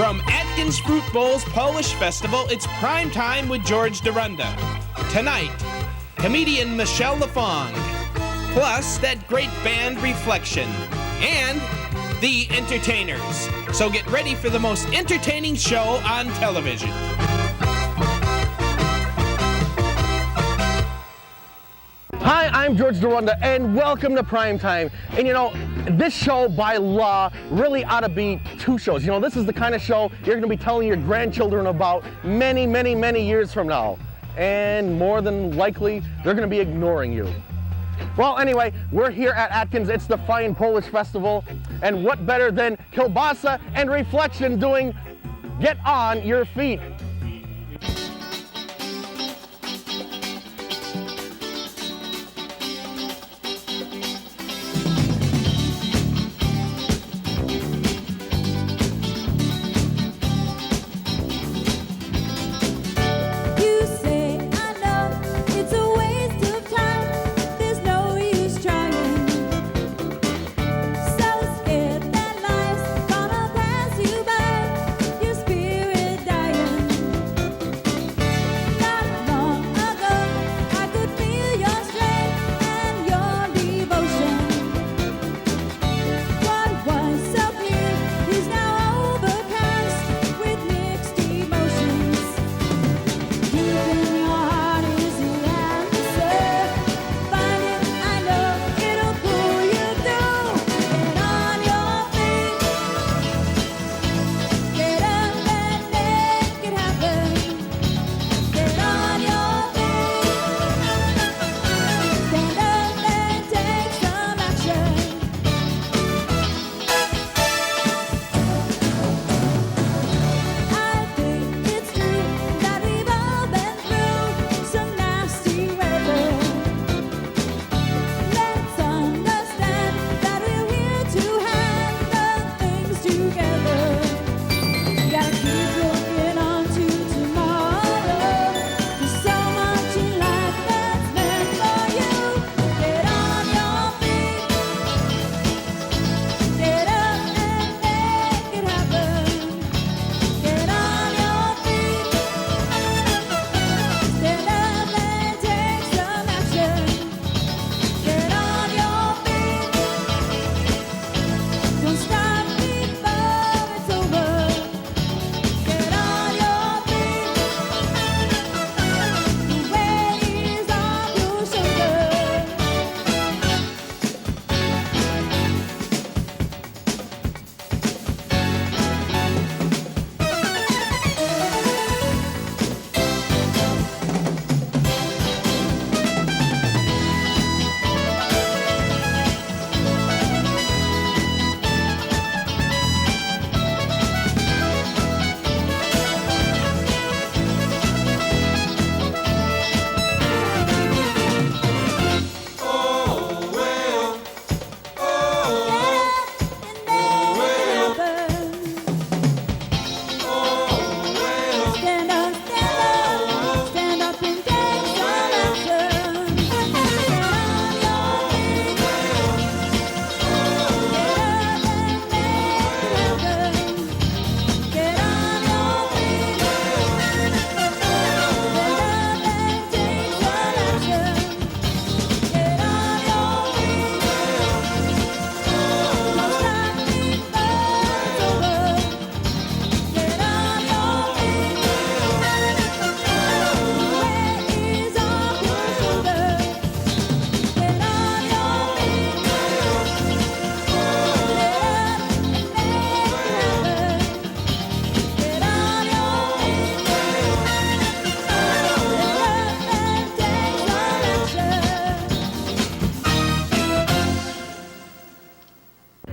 From Atkins Fruit Bowl's Polish Festival, it's Prime Time with George Dorunda. Tonight, comedian Michele LaFong. Plus, that great band Reflection. And the entertainers. So get ready for the most entertaining show on television. Hi, I'm George Dorunda, and welcome to Primetime. And you know, this show by law really ought to be two shows. You know, this is the kind of show you're going to be telling your grandchildren about many, many, many years from now. And more than likely, they're going to be ignoring you. Well, anyway, we're here at Atkins. It's the Fine Polish Festival. And what better than Kielbasa and Reflection doing Get On Your Feet. Spirit dying.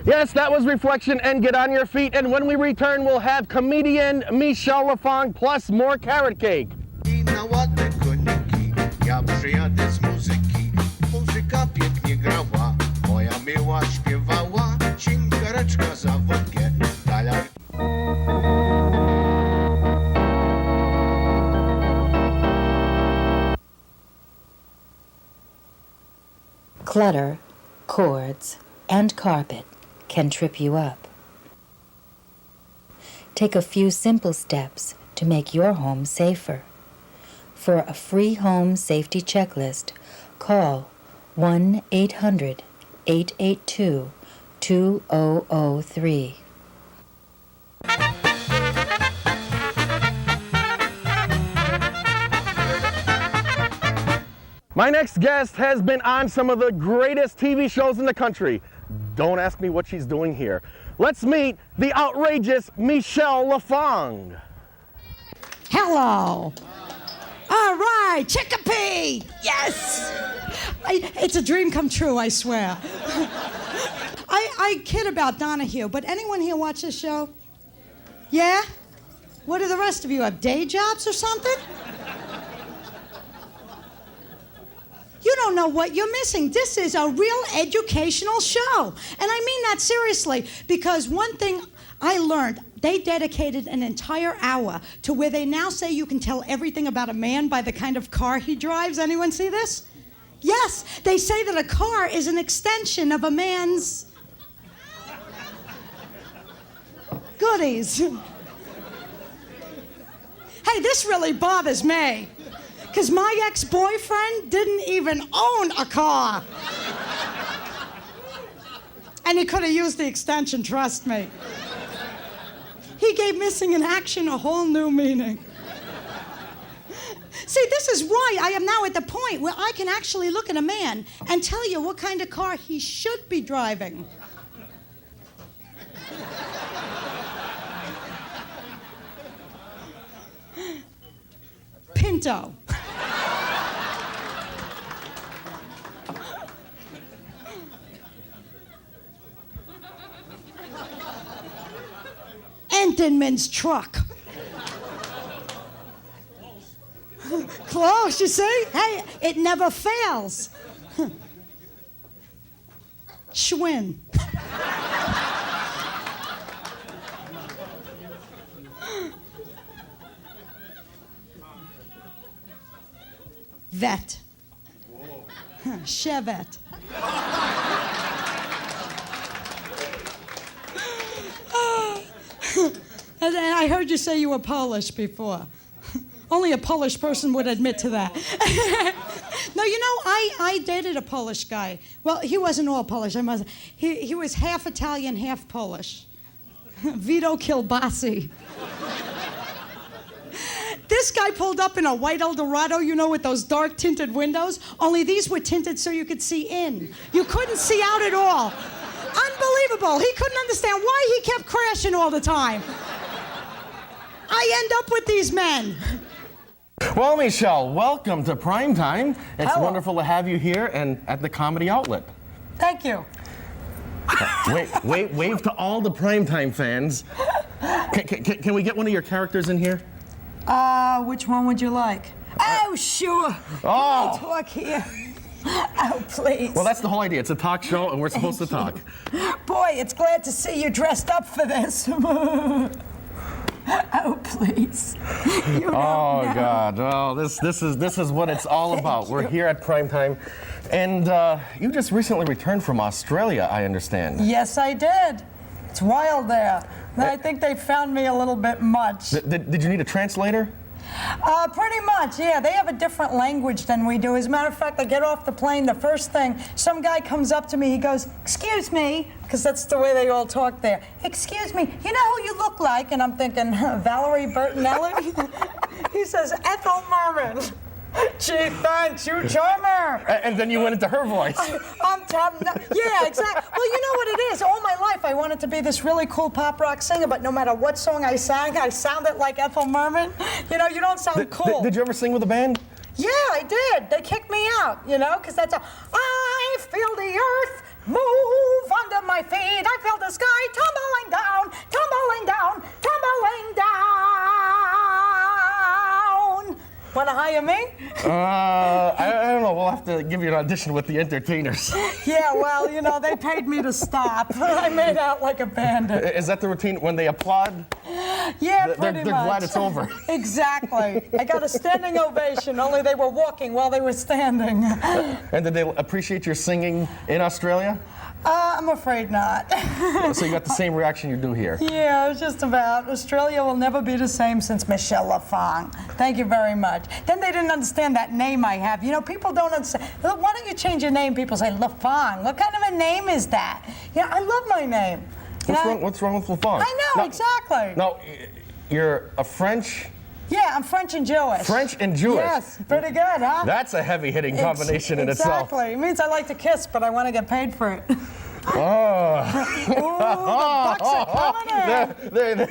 Yes, that was Reflection and Get On Your Feet. And when we return, we'll have comedian Michele LaFong plus more carrot cake. Ja przyjadę z muzyki, muzyka pięknie grała, moja miła śpiewała, cinkareczka za wódkę, dala. Clutter, cords, and carpet can trip you up. Take a few simple steps to make your home safer. For a free home safety checklist, call 1-800-882-2003. My next guest has been on some of the greatest TV shows in the country. Don't ask me what she's doing here. Let's meet the outrageous Michele LaFong. Hello. All right, Chickapee. Yes. It's a dream come true, I swear. I kid about Donahue, but anyone here watch this show? Yeah? What do the rest of you have, day jobs or something? You don't know what you're missing. This is a real educational show. And I mean that seriously, because one thing I learned, they dedicated an entire hour to where they now say you can tell everything about a man by the kind of car he drives. Anyone see this? Yes, they say that a car is an extension of a man's goodies. Hey, this really bothers me, because my ex-boyfriend didn't even own a car. And he could have used the extension, trust me. He gave missing in action a whole new meaning. See, this is why I am now at the point where I can actually look at a man and tell you what kind of car he should be driving. Pinto. Entenmann's truck. Close, you see? Hey, it never fails. Schwinn. Vet. Chevette. And I heard you say you were Polish before. Only a Polish person would admit to that. No, you know, I dated a Polish guy. Well, he wasn't all Polish. He was half Italian, half Polish. Vito Kilbasi. This guy pulled up in a white Eldorado, you know, with those dark tinted windows. Only these were tinted so you could see in. You couldn't see out at all. Unbelievable. He couldn't understand why he kept crashing all the time. I end up with these men. Well, Michele, welcome to Primetime. It's Hello. wonderful to have you here and at the Comedy Outlet. Thank you. Wave to all the Primetime fans. Can we get one of your characters in here? Which one would you like? Oh, sure. Oh. We'll talk here. Oh, please. Well, that's the whole idea. It's a talk show, and we're supposed to talk. Boy, it's glad to see you dressed up for this. Oh, please. You don't Oh know. God! Oh, this is what it's all about. We're here at Primetime, and you just recently returned from Australia, I understand. Yes, I did. It's wild there. I think they found me a little bit much. Did you need a translator? Pretty much, yeah. They have a different language than we do. As a matter of fact, I get off the plane, the first thing, some guy comes up to me, he goes, "Excuse me," because that's the way they all talk there. "Excuse me, you know who you look like?" And I'm thinking, Valerie Bertinelli? He says, "Ethel Merman." Gee, thanks, you charmer. And then you went into her voice. I'm telling yeah, exactly. Well, you know what it is. All my life, I wanted to be this really cool pop rock singer, but no matter what song I sang, I sounded like Ethel Merman. You know, you don't sound cool. Did you ever sing with a band? Yeah, I did. They kicked me out, you know, because that's I feel the earth move under of my feet, I feel the sky tumbling down, tumbling down, tumbling down. Want to hire me? I don't know. We'll have to give you an audition with the entertainers. Yeah, well, you know, they paid me to stop. I made out like a bandit. Is that the routine when they applaud? Yeah, They're pretty much. glad it's over. Exactly. I got a standing ovation, only they were walking while they were standing. And did they appreciate your singing in Australia? I'm afraid not. So you got the same reaction you do here. Yeah, just about. Australia will never be the same since Michelle LaFong. Thank you very much. Then they didn't understand that name I have. You know, people don't understand. Look, why don't you change your name? People say, LaFong. What kind of a name is that? You know, I love my name. What's wrong with LaFong? I know, exactly. No, you're a French... Yeah, I'm French and Jewish. French and Jewish? Yes, pretty good, huh? That's a heavy-hitting combination in itself. Exactly. It means I like to kiss, but I want to get paid for it. Oh. Ooh, the bucks are coming in.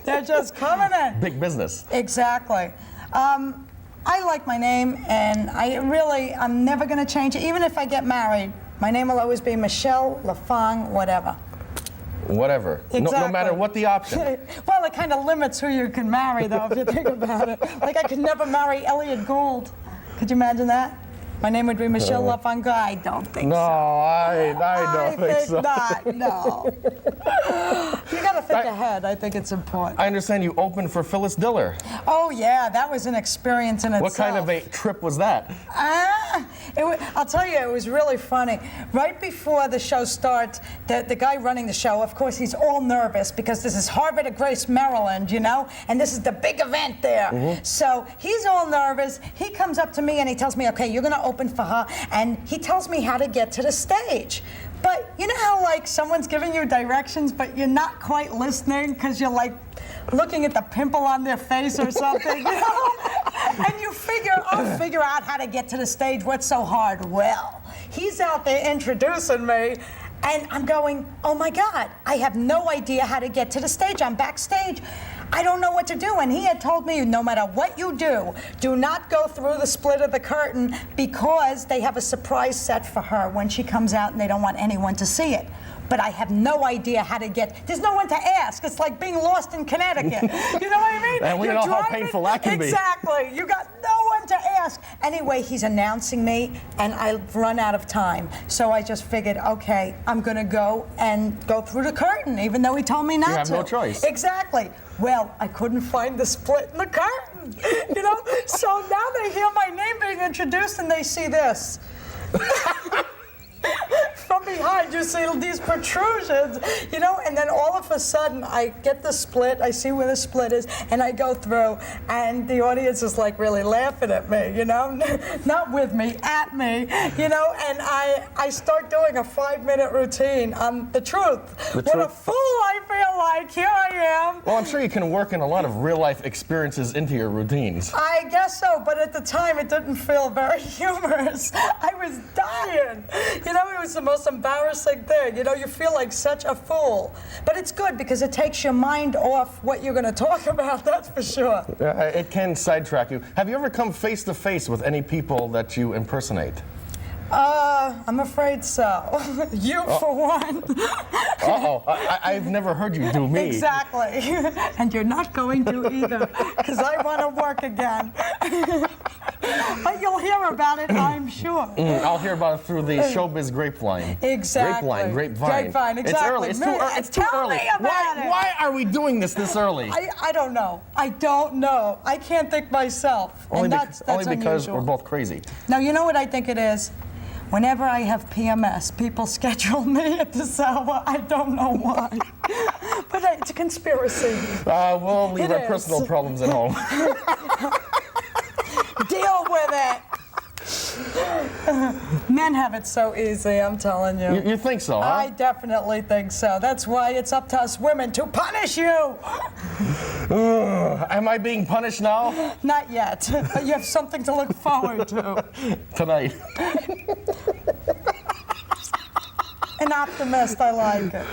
They're just coming in. Big business. Exactly. I like my name, and I'm never going to change it. Even if I get married, my name will always be Michelle LaFong, whatever. Whatever. Exactly. No matter what the option. Well, it kind of limits who you can marry, though, if you think about it. Like, I could never marry Elliot Gould. Could you imagine that? My name would be Michelle LaFong. I don't think so. No, I don't think so. Not, no. You got to think ahead. I think it's important. I understand you opened for Phyllis Diller. Oh, yeah, that was an experience in itself. What kind of a trip was that? I'll tell you, it was really funny. Right before the show starts, the guy running the show, of course, he's all nervous because this is Harvard at Grace, Maryland, you know, and this is the big event there. Mm-hmm. So he's all nervous. He comes up to me and he tells me, okay, you're going to open for her, and he tells me how to get to the stage. But you know how, like, someone's giving you directions, but you're not quite listening because you're, like, looking at the pimple on their face or something, you know? And you figure, I'll figure out how to get to the stage. What's so hard? Well, he's out there introducing me, and I'm going, oh my God, I have no idea how to get to the stage. I'm backstage. I don't know what to do. And he had told me, no matter what you do not go through the split of the curtain because they have a surprise set for her when she comes out and they don't want anyone to see it. But I have no idea how to get, there's no one to ask. It's like being lost in Connecticut. You know what I mean? And we know how painful that can be. Exactly. You got no one to ask. Anyway, he's announcing me, and I've run out of time. So I just figured, okay, I'm going to go through the curtain, even though he told me not to. You have no choice. Exactly. Well, I couldn't find the split in the curtain, you know? So now they hear my name being introduced, and they see this. From behind, you see these protrusions, you know, and then all of a sudden, I get the split, I see where the split is, and I go through, and the audience is like really laughing at me, you know, not with me, at me, you know, and I start doing a 5-minute routine on the truth. What a fool I feel like, here I am. Well, I'm sure you can work in a lot of real-life experiences into your routines. I guess so, but at the time, it didn't feel very humorous. I was dying. You know, it was the most embarrassing thing. You know, you feel like such a fool. But it's good because it takes your mind off what you're going to talk about, that's for sure. It can sidetrack you. Have you ever come face-to-face with any people that you impersonate? I'm afraid so. You, for one. Uh-oh. I've never heard you do me. Exactly. And you're not going to either, because I want to work again. But you'll hear about it, I'm sure. I'll hear about it through the showbiz grapevine. Exactly. Grapevine, exactly. It's early. It's too early. Why are we doing this early? I don't know. I don't know. I can't think myself. Only that's because unusual. we're both crazy. Now, you know what I think it is? Whenever I have PMS, people schedule me at this hour. I don't know why. But it's a conspiracy. We'll leave our personal problems at home. Deal with it. Men have it so easy, I'm telling you. You think so, huh? I definitely think so. That's why it's up to us women to punish you. Am I being punished now? Not yet, but you have something to look forward to. Tonight. An optimist, I like it.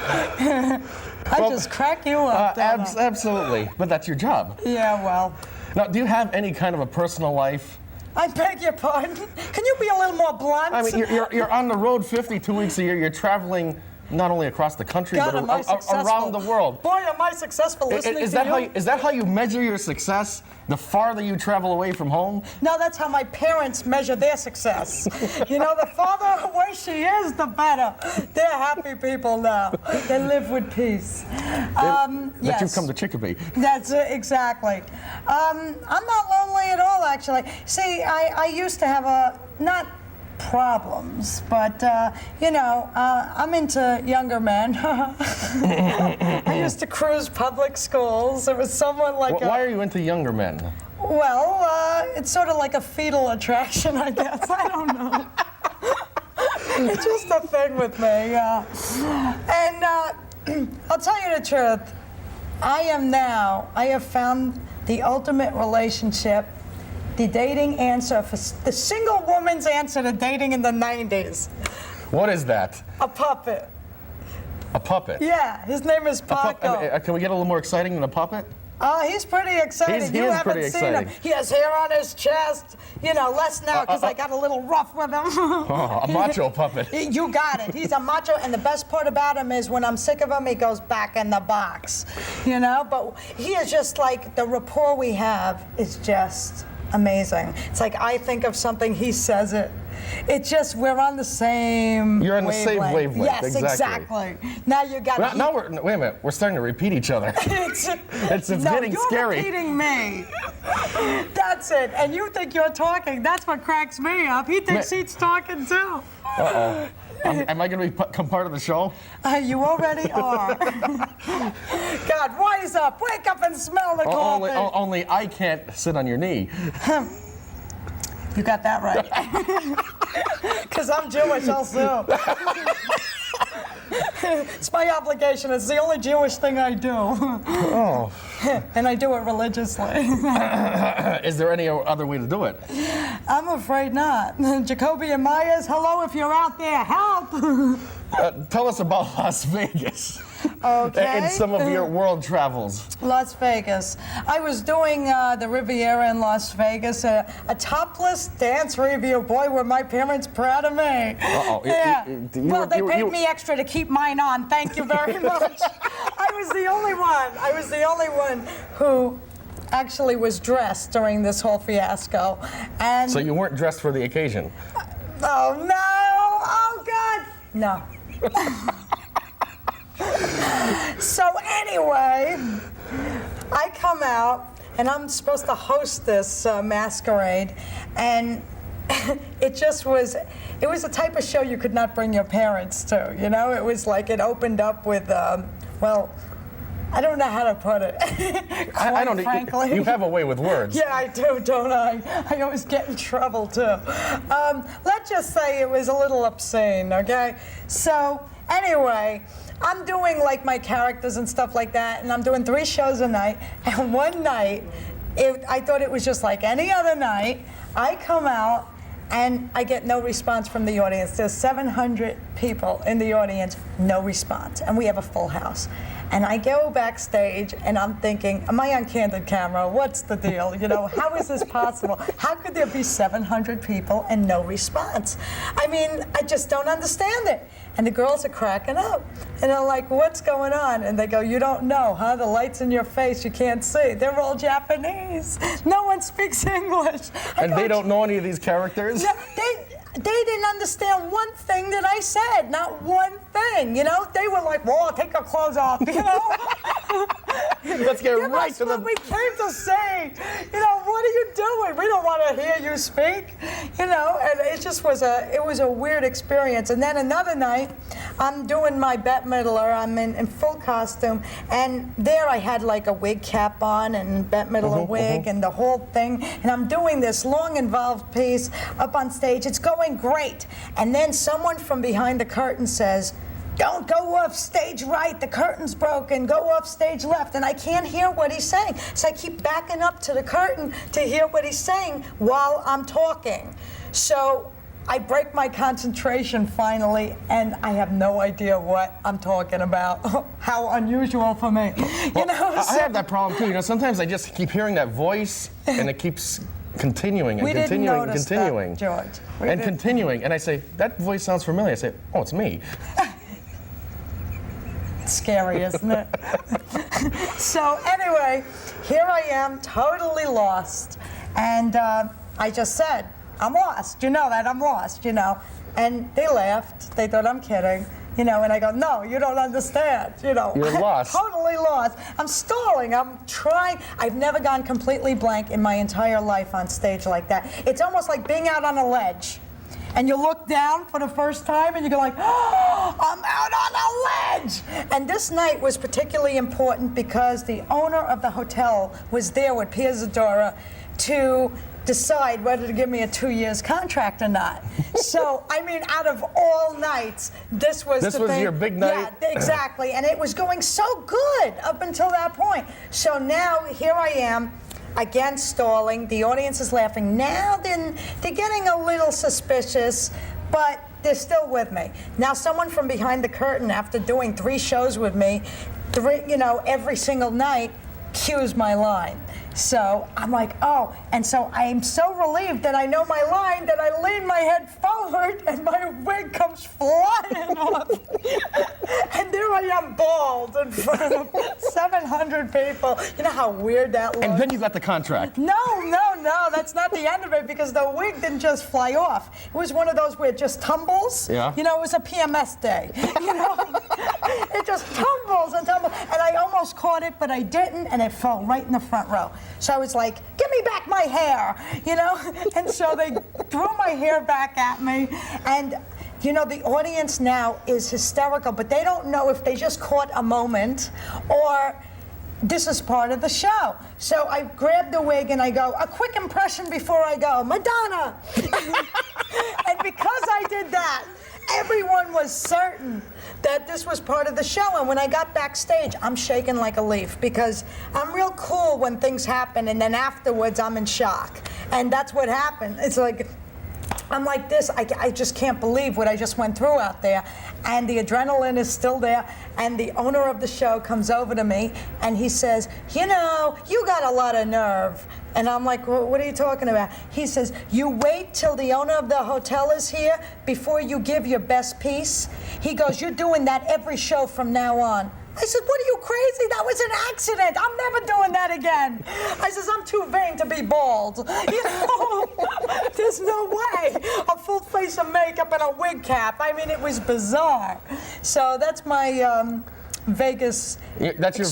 I just crack you up. Absolutely, but that's your job. Yeah, well. Now, do you have any kind of a personal life? I beg your pardon. Can you be a little more blunt? I mean, you're on the road 52 weeks a year. You're traveling not only across the country, God, but am I successful. around the world. Boy, am I successful listening Is to that you. is that how you measure your success? The farther you travel away from home? No, that's how my parents measure their success. You know, the farther away she is, the better. They're happy people now. They live with peace. That Yes. you've come to Chicopee. That's it, exactly. I'm not lonely at all, actually. See, I used to have not problems, but, you know, I'm into younger men. I used to cruise public schools. It was somewhat like Why are you into younger men? Well, it's sort of like a fetal attraction, I guess. I don't know. It's just a thing with me. And I'll tell you the truth. I have found the ultimate relationship, the dating answer for the single woman's answer to dating in the 90s. What is that? A puppet. A puppet? Yeah, his name is Paco. Can we get a little more exciting than a puppet? Oh, he's pretty excited. He You is haven't pretty seen him. exciting. He has hair on his chest. You know, less now because I got a little rough with him. Oh, a macho puppet. You got it. He's a macho, and the best part about him is when I'm sick of him, he goes back in the box. You know, but he is just like, the rapport we have is just amazing. It's like I think of something, he says it. It's just, we're on the same You're on the same wavelength, Yes, exactly. Now you got it. Now wait a minute, we're starting to repeat each other. It's getting scary. You're repeating me. That's it. And you think you're talking. That's what cracks me up. He thinks he's talking too. Uh-oh. Am I going to become part of the show? You already are. God, wise up. Wake up and smell the coffee. Only I can't sit on your knee. You got that right. Because I'm Jewish also. It's my obligation. It's the only Jewish thing I do. Oh. And I do it religiously. Is there any other way to do it? I'm afraid not. Jacoby and Myers, hello if you're out there. Help! Tell us about Las Vegas. Okay. And some of your world travels. Las Vegas. I was doing the Riviera in Las Vegas, a topless dance review. Boy, were my parents proud of me. Uh-oh. Yeah. Well, they paid me extra to keep mine on. Thank you very much. I was the only one who actually was dressed during this whole fiasco. And So you weren't dressed for the occasion? oh no! Oh God! No. So anyway, I come out and I'm supposed to host this masquerade, and it was a type of show you could not bring your parents to, you know? It was like, it opened up with, well, I don't know how to put it. I don't know. Frankly. You have a way with words. Yeah, I do, don't I? I always get in trouble, too. Let's just say it was a little obscene, okay? So, anyway, I'm doing, like, my characters and stuff like that, and I'm doing 3 shows a night, and one night, I thought it was just like any other night. I come out, and I get no response from the audience. There's 700 people in the audience, no response, and we have a full house. And I go backstage, and I'm thinking, am I on candid camera? What's the deal? You know, how is this possible? How could there be 700 people and no response? I mean, I just don't understand it. And the girls are cracking up. And they're like, what's going on? And they go, you don't know, huh? The light's in your face, you can't see. They're all Japanese. No one speaks English. And they don't know any of these characters? No, they didn't understand one thing that I said, not one thing, you know? They were like, well, take your clothes off, you know? Let's get right to the... We came to say, you know, what are you doing? We don't want to hear you speak, you know? And it just was a weird experience. And then another night, I'm doing my Bette Midler. I'm in full costume, and there I had like a wig cap on and Bette Midler wig and the whole thing. And I'm doing this long, involved piece up on stage. It's going great. And then someone from behind the curtain says, don't go off stage right, the curtain's broken, go off stage left. And I can't hear what he's saying. So I keep backing up to the curtain to hear what he's saying while I'm talking. So I break my concentration finally, and I have no idea what I'm talking about. How unusual for me. Well, you know, I have that problem too. You know, sometimes I just keep hearing that voice, and it keeps continuing and we continuing didn't and notice continuing. That, George. We and didn't. continuing. And I say, that voice sounds familiar. I say, oh, it's me. That's scary, isn't it? So anyway, here I am, totally lost. And I just said, I'm lost. You know that, I'm lost, you know. And they laughed. They thought I'm kidding. You know, and I go, no, you don't understand, you know. You're lost. Totally lost. I'm stalling, I'm trying. I've never gone completely blank in my entire life on stage like that. It's almost like being out on a ledge. And you look down for the first time and you go like, oh, I'm out on a ledge. And this night was particularly important because the owner of the hotel was there with Pia Zadora to decide whether to give me a 2 years contract or not. So, I mean, out of all nights, this was the thing. Your big night? Yeah, exactly. And it was going so good up until that point. So now, here I am, again stalling. The audience is laughing. Now they're getting a little suspicious, but they're still with me. Now, someone from behind the curtain, after doing 3 shows with me, every single night, cues my line. So I'm like, oh, and so I'm so relieved that I know my line that I lean my head forward and my wig comes flying off. And there I am, bald in front of 700 people. You know how weird that looks? And then you got the contract. No, that's not the end of it because the wig didn't just fly off. It was one of those where it just tumbles. Yeah. You know, it was a PMS day. You know, it just tumbles and tumbles. And I almost caught it, but I didn't, and it fell right in the front row. So I was like, give me back my hair, you know? And so they threw my hair back at me. And, you know, the audience now is hysterical, but they don't know if they just caught a moment or this is part of the show. So I grabbed the wig and I go, a quick impression before I go, Madonna. And because I did that, everyone was certain that this was part of the show. And when I got backstage, I'm shaking like a leaf because I'm real cool when things happen and then afterwards I'm in shock. And that's what happened. It's like, I'm like this, I just can't believe what I just went through out there. And the adrenaline is still there. And the owner of the show comes over to me and he says, you know, you got a lot of nerve. And I'm like, well, what are you talking about? He says, you wait till the owner of the hotel is here before you give your best piece. He goes, you're doing that every show from now on. I said, what are you, crazy? That was an accident. I'm never doing that again. I says, I'm too vain to be bald. You know, there's no way. A full face of makeup and a wig cap. I mean, it was bizarre. So that's my Vegas. That's your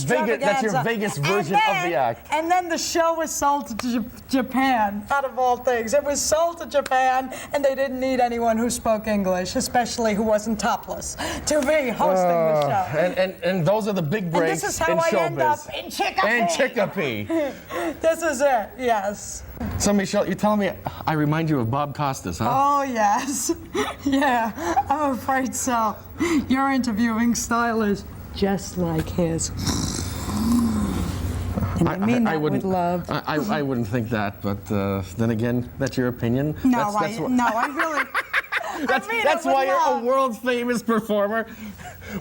Vegas version of the act. And then the show was sold to Japan, out of all things. It was sold to Japan, and they didn't need anyone who spoke English, especially who wasn't topless, to be hosting the show. And those are the big breaks and this is how in I showbiz. end up in Chicopee. And Chicopee. This is it, yes. So, Michelle, you're telling me I remind you of Bob Costas, huh? Oh, yes. Yeah, I'm afraid so. Your interviewing style is just like his. And I mean that with love. I wouldn't think that, but then again, that's your opinion. I really. That's why you're a world famous performer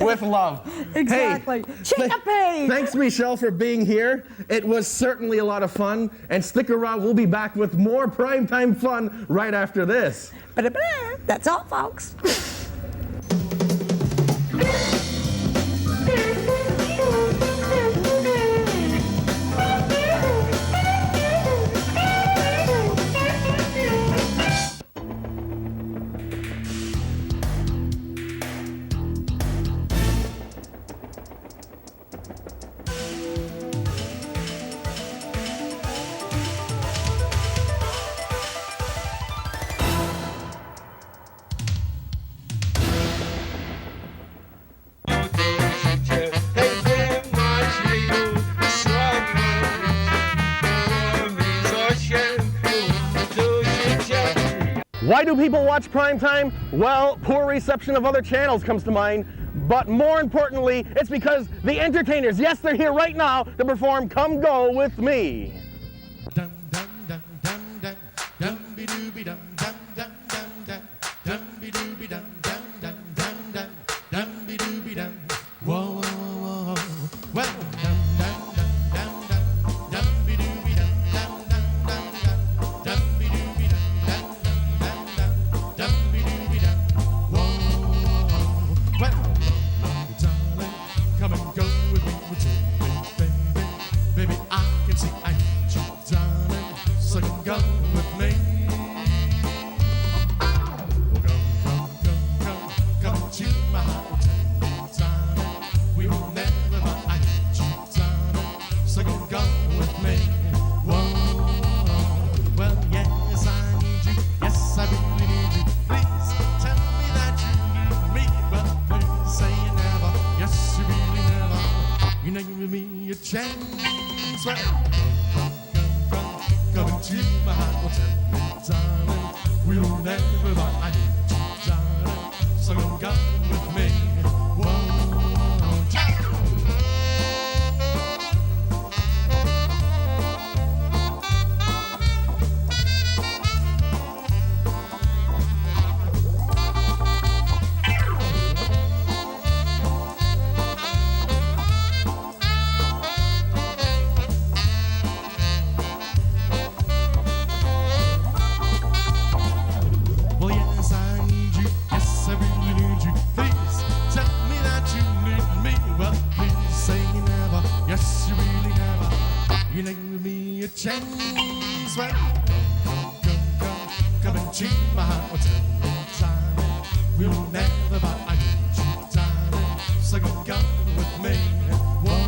with love. Exactly. Hey, Chicopee! Thanks, Michelle, for being here. It was certainly a lot of fun. And stick around, we'll be back with more primetime fun right after this. That's all, folks. Why do people watch primetime? Well, poor reception of other channels comes to mind. But more importantly, it's because the entertainers, yes, they're here right now to perform Come Go With Me. Dum dum dum dum dum dum be dooby dum dum dum dum dum dum be dooby dum dum dum dum dum dum be dooby dum. Whoa whoa whoa. Well dum dum dum dum dum dum be dooby dum dum dum dum dum dum be dooby dum dum dum dum dum be dooby dum. Whoa. Well, darling, come chance. Well, come into my heart, well, tell me, darling, we'll never part. I need you, darling, so come with me. Won't you? Well, yes, I need you. Yes, I really need you. Please tell me that you need me. Well, please say never. Yes, you really never. You give me a chance. Well, come and cheat my heart. Well, tell me, darling, we'll never part. I need you, darling, so come with me. Whoa,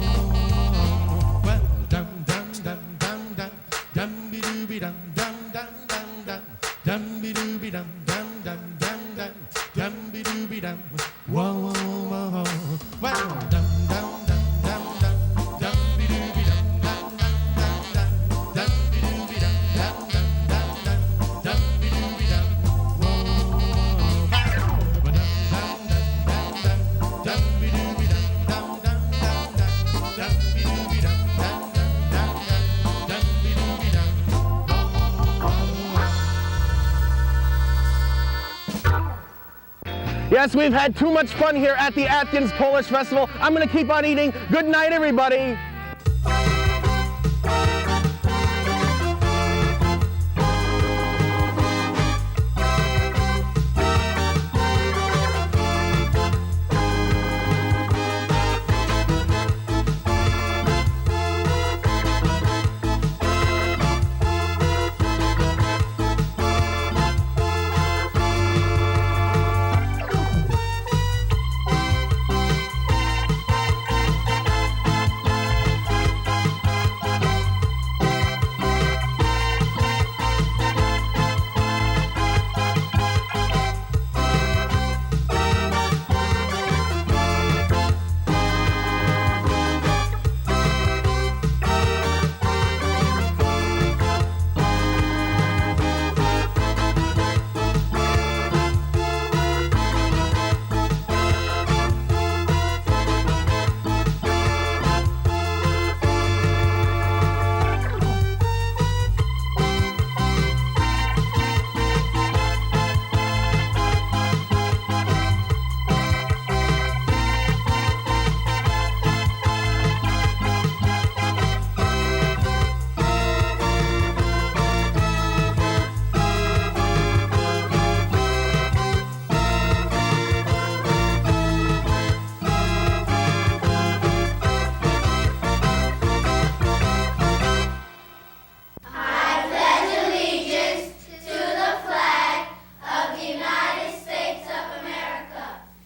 well, dum dum dum dum dum dum be doo be dum dum dum dum dum dum be doo be dum dum dum dum dum dum be doo be dum. Whoa, whoa, whoa, well, dum dum dum dum dum dum be doo be dum dum dum dum dum be doo be dum dum dum dum dum be doo be dum. Whoa, dum dum dum dum dum dum be doo be dum dum dum dum dum be doo be dum dum dum dum dum be doo be dum. Yes, we've had too much fun here at the Atkins Polish Festival. I'm gonna keep on eating. Good night, everybody.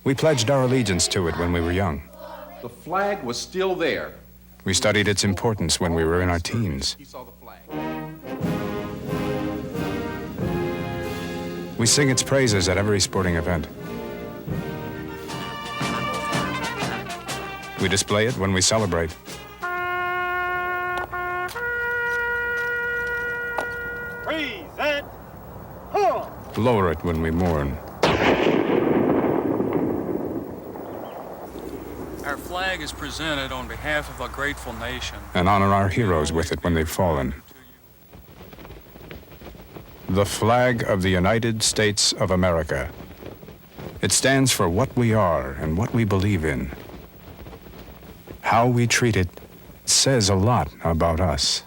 We pledged our allegiance to it when we were young. The flag was still there. We studied its importance when we were in our teens. He saw the flag. We sing its praises at every sporting event. We display it when we celebrate. Present. Lower it when we mourn. Our flag is presented on behalf of a grateful nation. And honor our heroes with it when they've fallen. The flag of the United States of America. It stands for what we are and what we believe in. How we treat it says a lot about us.